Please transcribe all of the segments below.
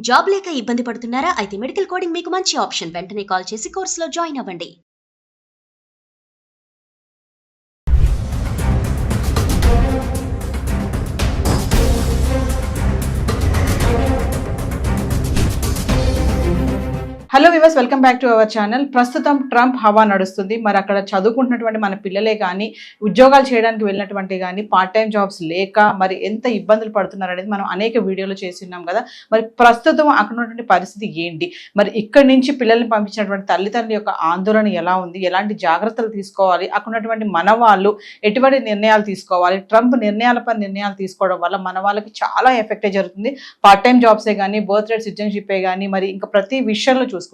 Job లేక ఇబ్బంది పడుతున్నారా? అయితే మెడికల్ కోడింగ్ మీకు మంచి ఆప్షన్. వెంటనే కాల్ చేసి కోర్సులో జాయిన్ అవ్వండి. Hello viewers, welcome back to our channel. ప్రస్తుతం ట్రంప్ హవా నడుస్తుంది. మరి అక్కడ చదువుకుంటున్నటువంటి మన పిల్లలే కానీ, ఉద్యోగాలు చేయడానికి వెళ్ళినటువంటి కానీ, పార్ట్ టైం జాబ్స్ లేక మరి ఎంత ఇబ్బందులు పడుతున్నారు అనేది మనం అనేక వీడియోలు చేస్తున్నాం కదా. మరి ప్రస్తుతం అక్కడ ఉన్నటువంటి పరిస్థితి ఏంటి, మరి ఇక్కడి నుంచి పిల్లల్ని పంపించినటువంటి తల్లిదండ్రుల యొక్క ఆందోళన ఎలా ఉంది, ఎలాంటి జాగ్రత్తలు తీసుకోవాలి, అక్కడ ఉన్నటువంటి మన వాళ్ళు ఎటువంటి నిర్ణయాలు తీసుకోవాలి, ట్రంప్ నిర్ణయాలపై నిర్ణయాలు తీసుకోవడం వల్ల మన వాళ్ళకి చాలా ఎఫెక్టే జరుగుతుంది. పార్ట్ టైం జాబ్సే కానీ, బర్త్ రేట్ సిటిజన్షిప్పే కానీ, మరి ఇంకా ప్రతి విషయంలో చూసుకుంటే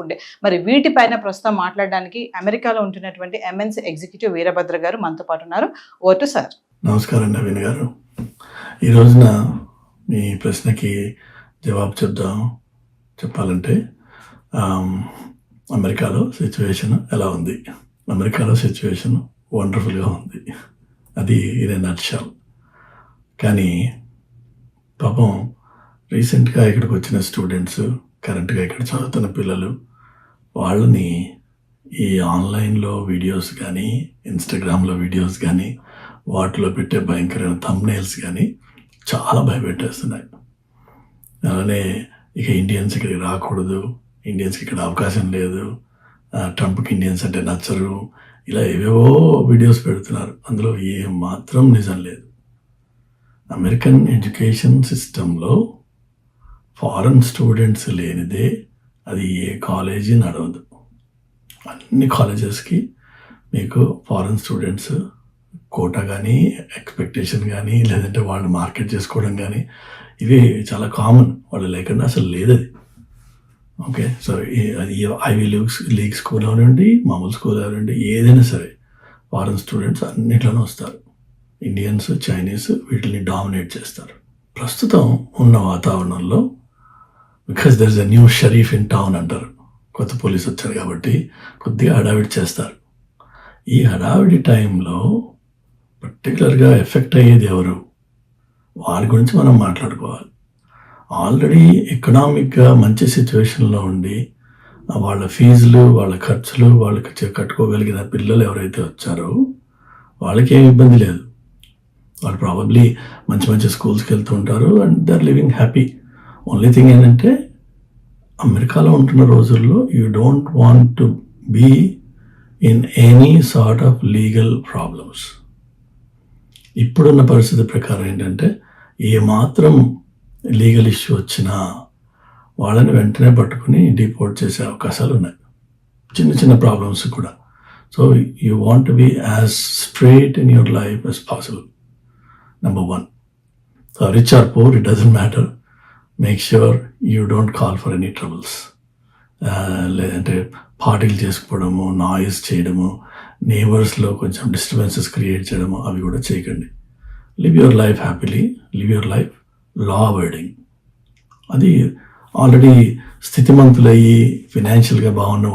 మరి వీటిపైన ప్రస్తుతం మాట్లాడడానికి అమెరికాలో ఉంటున్నటువంటి ఎంఎన్సీ ఎగ్జిక్యూటివ్ వీరభద్ర గారు మనతో పాటు ఉన్నారు. Vote sir. నమస్కారం నవీన్ గారు. ఈ రోజున మీ ప్రశ్నకి జవాబు చెప్పాలంటే అమెరికాలో సిచ్యువేషన్ ఎలా ఉంది? అమెరికాలో సిచ్యువేషన్ వండర్ఫుల్గా ఉంది. అది ఇదే నట్షాల్. కానీ పాపం రీసెంట్గా ఇక్కడికి వచ్చిన స్టూడెంట్స్, కరెంట్గా ఇక్కడ చదువుతున్న పిల్లలు, వాళ్ళని ఈ ఆన్లైన్లో వీడియోస్ కానీ, ఇన్స్టాగ్రామ్లో వీడియోస్ కానీ, వాటిలో పెట్టే భయంకరమైన థంబ్నెయిల్స్ కానీ చాలా భయపెట్టేస్తున్నాయి. అలానే ఇక ఇండియన్స్ ఇక్కడికి రాకూడదు, ఇండియన్స్కి ఇక్కడ అవకాశం లేదు, ట్రంప్కి ఇండియన్స్ అంటే నచ్చరు, ఇలా ఏవేవో వీడియోస్ పెడుతున్నారు. అందులో ఏ మాత్రం నిజం లేదు. అమెరికన్ ఎడ్యుకేషన్ సిస్టంలో ఫారెన్ స్టూడెంట్స్ లేనిదే అది ఏ కాలేజీ నడవదు. అన్ని కాలేజెస్కి మీకు ఫారెన్ స్టూడెంట్స్ కోటా కానీ, ఎక్స్పెక్టేషన్ కానీ, లేదంటే వాళ్ళు మార్కెట్ చేసుకోవడం కానీ, ఇవి చాలా కామన్. వాళ్ళు లేకుండా అసలు లేదు అది. ఓకే, సో అది ఐవీ లీగ్ స్కూల్ అవనండి, మామూలు స్కూల్ అవనండి, ఏదైనా సరే ఫారెన్ స్టూడెంట్స్ అన్నిట్లోనే వస్తారు. ఇండియన్స్, చైనీస్ వీటిని డామినేట్ చేస్తారు. ప్రస్తుతం ఉన్న వాతావరణంలో because there is a new sheriff in town అంటారు. కొత్త పోలీసు వచ్చారు కాబట్టి కొద్దిగా హడావిడి చేస్తారు. ఈ హడావిడి టైంలో పర్టికులర్గా ఎఫెక్ట్ అయ్యేది ఎవరు? వారి గురించి మనం మాట్లాడుకోవాలి. ఆల్రెడీ ఎకనామిక్గా మంచి సిచ్యువేషన్లో ఉండి వాళ్ళ ఫీజులు, వాళ్ళ ఖర్చులు వాళ్ళకి కట్టుకోగలిగిన పిల్లలు ఎవరైతే వచ్చారో వాళ్ళకి ఏమి ఇబ్బంది లేదు. వాళ్ళు ప్రాబబ్లీ మంచి మంచి స్కూల్స్కి వెళ్తూ ఉంటారు and they are living happy. Only thing ఏంటంటే అమెరికాలో ఉంటున్న రోజుల్లో you don't want to be in any sort of legal problems. ఇప్పుడున్న పరిస్థితి ప్రకారం ఏంటంటే ఏ మాత్రం లీగల్ ఇష్యూ వచ్చినా వాళ్ళని వెంటనే పట్టుకుని డిపోర్ట్ చేసే అవకాశాలు ఉన్నాయి, చిన్న చిన్న ప్రాబ్లమ్స్ కూడా. So you want to be as straight in your life as possible. Number one, rich or poor, it doesn't matter. Make sure you don't call for any troubles. లేదంటే పార్టీలు చేసుకోవడము, నాయిస్ చేయడము, నేబర్స్లో కొంచెం డిస్టర్బెన్సెస్ క్రియేట్ చేయడము, అవి కూడా చేయకండి. Live your life happily, live your life law avoiding. అది ఆల్రెడీ స్థితిమంతులయ్యి ఫినాన్షియల్గా బాగున్న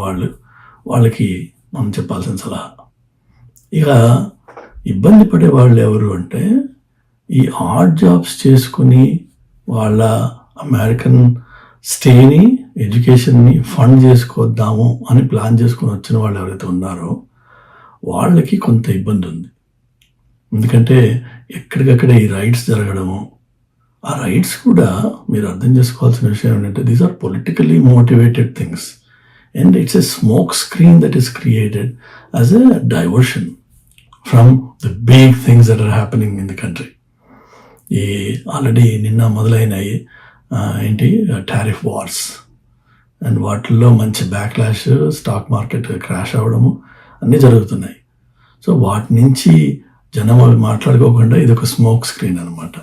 వాళ్ళకి మనం చెప్పాల్సిన సలహా. ఇక ఇబ్బంది పడే వాళ్ళు ఎవరు అంటే ఈ ఆర్ట్ జాబ్స్ చేసుకుని వాళ్ళ అమెరికన్ స్టేని, ఎడ్యుకేషన్ని ఫండ్ చేసుకొద్దాము అని ప్లాన్ చేసుకుని వచ్చిన వాళ్ళు ఎవరైతే ఉన్నారో వాళ్ళకి కొంత ఇబ్బంది ఉంది. ఎందుకంటే ఎక్కడికక్కడ ఈ రైట్స్ జరగడము, ఆ రైట్స్ కూడా మీరు అర్థం చేసుకోవాల్సిన విషయం ఏంటంటే these are politically motivated things and it's a smoke screen that is created as a diversion from the big things that are happening in the country. ఈ ఆల్రెడీ నిన్న మొదలైనవి ఏంటి టారిఫ్ వార్స్ అండ్ వాటిల్లో మంచి బ్యాక్లాష్, స్టాక్ మార్కెట్ క్రాష్ అవ్వడము అన్నీ జరుగుతున్నాయి. So వాటి నుంచి జనం అవి మాట్లాడుకోకుండా ఇది ఒక స్మోక్ స్క్రీన్ అనమాట.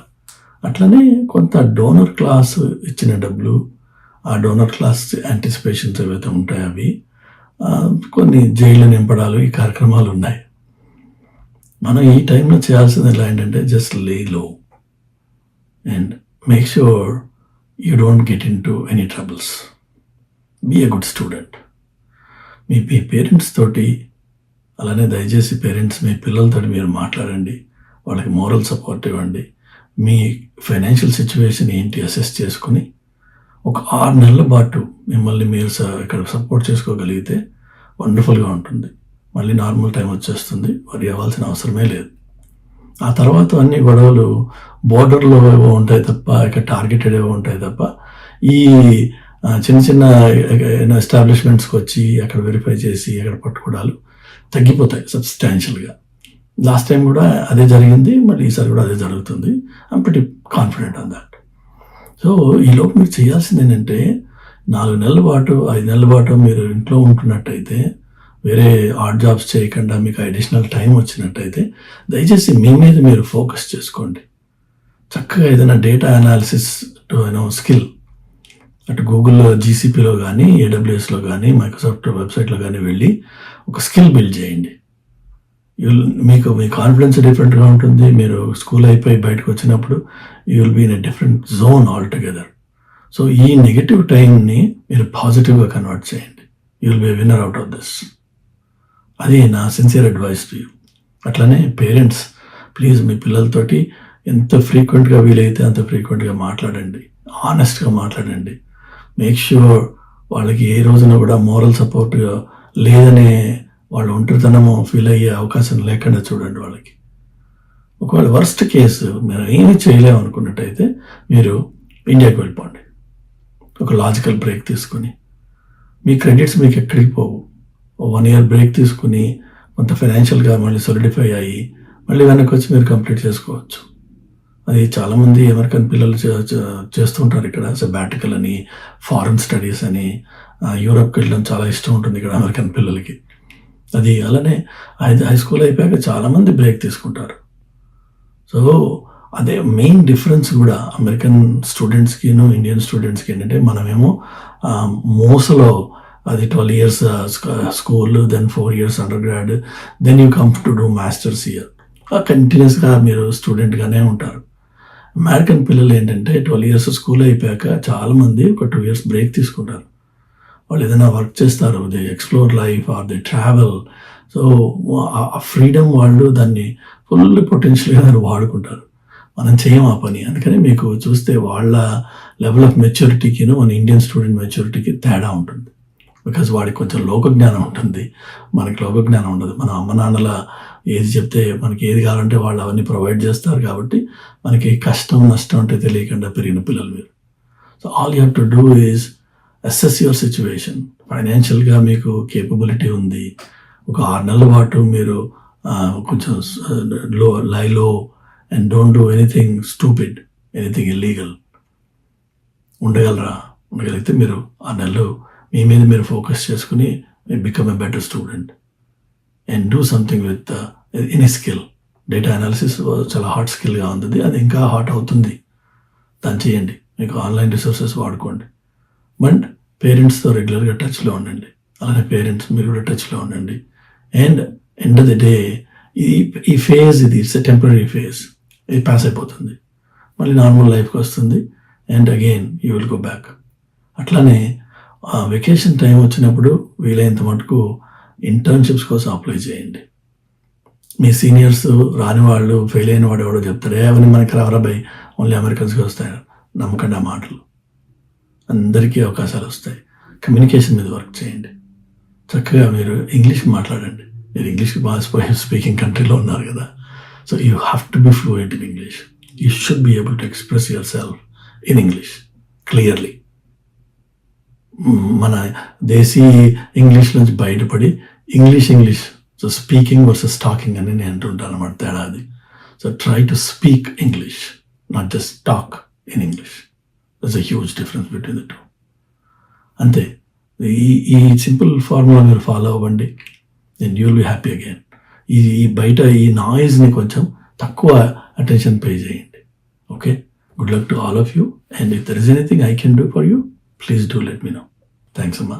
అట్లనే కొంత డోనర్ క్లాస్ ఇచ్చిన డబ్బులు, ఆ డోనర్ క్లాస్ యాంటిసిపేషన్స్ ఏవైతే ఉంటాయో అవి, కొన్ని జైలు నింపడాలు, ఈ కార్యక్రమాలు ఉన్నాయి. మనం ఈ టైంలో చేయాల్సింది ఎలా ఏంటంటే జస్ట్ లే లో and make sure you don't get into any troubles. Be a good student. Me parents తోటి, అలానే దయచేసి పేరెంట్స్ మీ పిల్లలతో మీరు మాట్లాడండి, వాళ్ళకి మోరల్ సపోర్ట్ ఇవ్వండి. మీ ఫైనాన్షియల్ సిచ్యువేషన్ ఏంటి అసెస్ చేసుకుని ఒక 6 నెలల పాటు మిమ్మల్ని మీరు ఇక్కడ సపోర్ట్ చేసుకోగలిగితే వండర్ఫుల్గా ఉంటుంది. మళ్ళీ నార్మల్ టైం వచ్చేస్తుంది, వరి అవ్వాల్సిన అవసరమే లేదు. ఆ తర్వాత అన్ని గొడవలు బోర్డర్లో ఏవో ఉంటాయి తప్ప, ఇక టార్గెటెడ్ ఏవో ఉంటాయి తప్ప, ఈ చిన్న చిన్న ఎస్టాబ్లిష్మెంట్స్కి వచ్చి అక్కడ వెరిఫై చేసి అక్కడ పట్టుకోవడాలు తగ్గిపోతాయి సబ్స్టాన్షియల్గా. లాస్ట్ టైం కూడా అదే జరిగింది, మళ్ళీ ఈసారి కూడా అదే జరుగుతుంది. I'm pretty confident on that. So ఈలోపు మీరు చేయాల్సింది ఏంటంటే 4 నెలల పాటు 5 నెలల పాటు మీరు ఇంట్లో ఉంటున్నట్టయితే, వేరే ఆర్ట్ జాబ్స్ చేయకుండా మీకు అడిషనల్ టైం వచ్చినట్టయితే, దయచేసి మీ మీద మీరు ఫోకస్ చేసుకోండి. చక్కగా ఏదైనా డేటా అనాలిసిస్ స్కిల్ అటు గూగుల్లో జీసీపీలో కానీ, ఏడబ్ల్యూఎస్లో కానీ, మైక్రోసాఫ్ట్ వెబ్సైట్లో కానీ వెళ్ళి ఒక స్కిల్ బిల్డ్ చేయండి. మీకు మీ కాన్ఫిడెన్స్ డిఫరెంట్గా ఉంటుంది. మీరు స్కూల్ అయిపోయి బయటకు వచ్చినప్పుడు you will be in a different zone all together. So ఈ నెగిటివ్ టైంని మీరు పాజిటివ్గా కన్వర్ట్ చేయండి. You will be winner out of this. అది నా సిన్సియర్ అడ్వైస్ టు యూ. అట్లనే పేరెంట్స్, ప్లీజ్ మీ పిల్లలతోటి ఎంత ఫ్రీక్వెంట్గా వీలైతే అంత ఫ్రీక్వెంట్గా మాట్లాడండి, ఆనెస్ట్గా మాట్లాడండి. మేక్ ష్యూర్ వాళ్ళకి ఏ రోజున కూడా మోరల్ సపోర్ట్ లేదనే వాళ్ళు ఒంటరితనము ఫీల్ అయ్యే అవకాశం లేకుండా చూడండి వాళ్ళకి. ఒకవేళ వర్స్ట్ కేసు మీరు ఏమీ చేయలేము అనుకున్నట్టయితే మీరు ఇండియాకి వెళ్ళిపోండి. ఒక లాజికల్ బ్రేక్ తీసుకుని, మీ క్రెడిట్స్ మీకు ఎక్కడికి పోవు. 1 year బ్రేక్ తీసుకుని కొంత ఫైనాన్షియల్గా మళ్ళీ సాలిడిఫై అయ్యి మళ్ళీ వెనక్కి వచ్చి మీరు కంప్లీట్ చేసుకోవచ్చు. అది చాలామంది అమెరికన్ పిల్లలు చేస్తుంటారు ఇక్కడ. సెబాటికల్ అని, ఫారెన్ స్టడీస్ అని, యూరప్కి వెళ్ళడం చాలా ఇష్టం ఉంటుంది ఇక్కడ అమెరికన్ పిల్లలకి. అది అలానే హై స్కూల్ అయిపోయాక చాలామంది బ్రేక్ తీసుకుంటారు. సో అదే మెయిన్ డిఫరెన్స్ కూడా అమెరికన్ స్టూడెంట్స్కి ఇండియన్ స్టూడెంట్స్కి ఏంటంటే, మనమేమో మోసలో అది 12 years school, then 4 years under grad, then you come to do masters year. కంటిన్యూస్గా మీరు స్టూడెంట్గానే ఉంటారు. అమెరికన్ పిల్లలు ఏంటంటే 12 years స్కూల్ అయిపోయాక చాలామంది ఒక 2 years బ్రేక్ తీసుకుంటారు. వాళ్ళు ఏదైనా వర్క్ చేస్తారు, they explore life or they travel. So ఆ ఫ్రీడమ్ వాళ్ళు దాన్ని ఫుల్ పొటెన్షియల్గా దాన్ని వాడుకుంటారు. మనం చేయం ఆ పని. అందుకని మీకు చూస్తే వాళ్ళ లెవెల్ ఆఫ్ మెచ్యూరిటీకి మన ఇండియన్ స్టూడెంట్ మెచ్యూరిటీకి తేడా ఉంటుంది. బికాజ్ వాడికి కొంచెం లోకజ్ఞానం ఉంటుంది, మనకి లోకజ్ఞానం ఉండదు. మన అమ్మ నాన్నల ఏది చెప్తే మనకి ఏది కావాలంటే వాళ్ళు అవన్నీ ప్రొవైడ్ చేస్తారు. కాబట్టి మనకి కష్టం నష్టం అంటే తెలియకుండా పెరిగిన పిల్లలు మీరు. So all you have to do is assess your situation. ఫైనాన్షియల్గా మీకు కేపబిలిటీ ఉంది, ఒక 6 నెలల పాటు మీరు కొంచెం లో and don't do anything stupid, anything illegal ఉండగలిగితే మీరు 6 నెలలు మీ మీద మీరు ఫోకస్ చేసుకుని become a better student and do something with any skill. Data analysis చాలా హాట్ స్కిల్గా ఉంది, అది ఇంకా హాట్ అవుతుంది. దాన్ని చేయండి. మీకు ఆన్లైన్ రిసోర్సెస్ వాడుకోండి. బట్ పేరెంట్స్తో రెగ్యులర్గా టచ్లో ఉండండి. అలానే పేరెంట్స్ మీరు కూడా టచ్లో ఉండండి. And end of the day ఈ ఫేజ్ ఇది ఇట్స్ ఎ టెంపరీ ఫేజ్. ఇది పాస్ అయిపోతుంది, మళ్ళీ నార్మల్ లైఫ్కి వస్తుంది. And again you will go back. అట్లానే వెకేషన్ టైం వచ్చినప్పుడు వీలైనంత మటుకు ఇంటర్న్షిప్స్ కోసం అప్లై చేయండి. మీ సీనియర్స్ రాని వాళ్ళు, ఫెయిల్ అయిన వాడు ఎవడో చెప్తారు, అవన్నీ మనకి రావరాబాయి ఓన్లీ అమెరికన్స్కి వస్తాయి. నమ్మకండి ఆ మాటలు. అందరికీ అవకాశాలు వస్తాయి. కమ్యూనికేషన్ మీద వర్క్ చేయండి. చక్కగా మీరు ఇంగ్లీష్ మాట్లాడండి. మీరు ఇంగ్లీష్కి బాగా స్పీకింగ్ కంట్రీలో ఉన్నారు కదా. So you have to be fluent in English. You should be able to express your self in English clearly. మన దేశీ ఇంగ్లీష్ నుంచి బయటపడి English so speaking versus talking అని నేను అంటుంటాను అన్నమాట, తేడా అది. So try to speak English, not just talk in English. That's a huge difference between the two. అంతే. ఈ సింపుల్ ఫార్ములా మీరు ఫాలో అవ్వండి, then you will be happy again. ఈ బయట ఈ నాయిస్ని కొంచెం తక్కువ అటెన్షన్ పే చేయండి. Okay, good luck to all of you, and if there is anything I can do for you, please do let me know. Thanks, Amma.